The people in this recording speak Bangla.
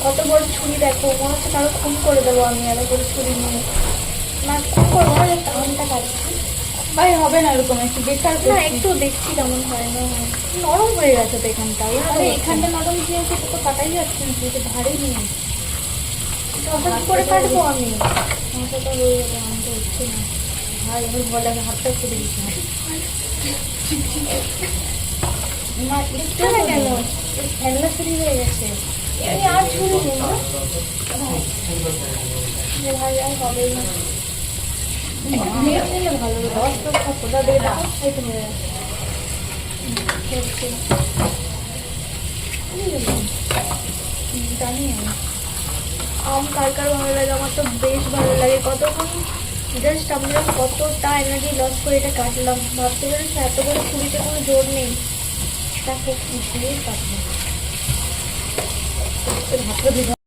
কত বড় ছুরি দেখো, মনে হচ্ছে কারো খুন করে দেবো আমি এত বড় ছুরি নিয়ে। না খুন করবো না, কানটা কাটছি। ভাই হবে না এরকম, একটু বেকার না একটু দেখছি কেমন হয় না হয়। নরম হয়ে গেছে তো এখানটা। আরে এখানটা নরম দিয়ে আছে, তো কাটাই যাচ্ছে না, তুই তো ভারী নেই। কি করে কাটবো আমি? মাথাটা হয়ে যাবে, আমি তো হচ্ছে না। ভাই আমি ভয় লাগে, হাতটা ছুটে দিচ্ছি না। দেখতে না কেন খেলনা ছুরি হয়ে গেছে। এই আর ছুরি নেই না? ভাই আর হবে না। ভালো 10 টাকা খোদা দিয়ে দাও, খাইতে হয়ে গেছে। জানি আমি আম কার কার ভালো লাগে, আমার তো বেশ ভালো লাগে। কতক্ষণ জাস্ট আমরা কতটা এনার্জি লস করে এটা কাটলাম, ভাবতে পারিস এত বড় ছুরিতে কোনো জোর নেই। দেখো কি দিয়ে কাটবো, ভাতটা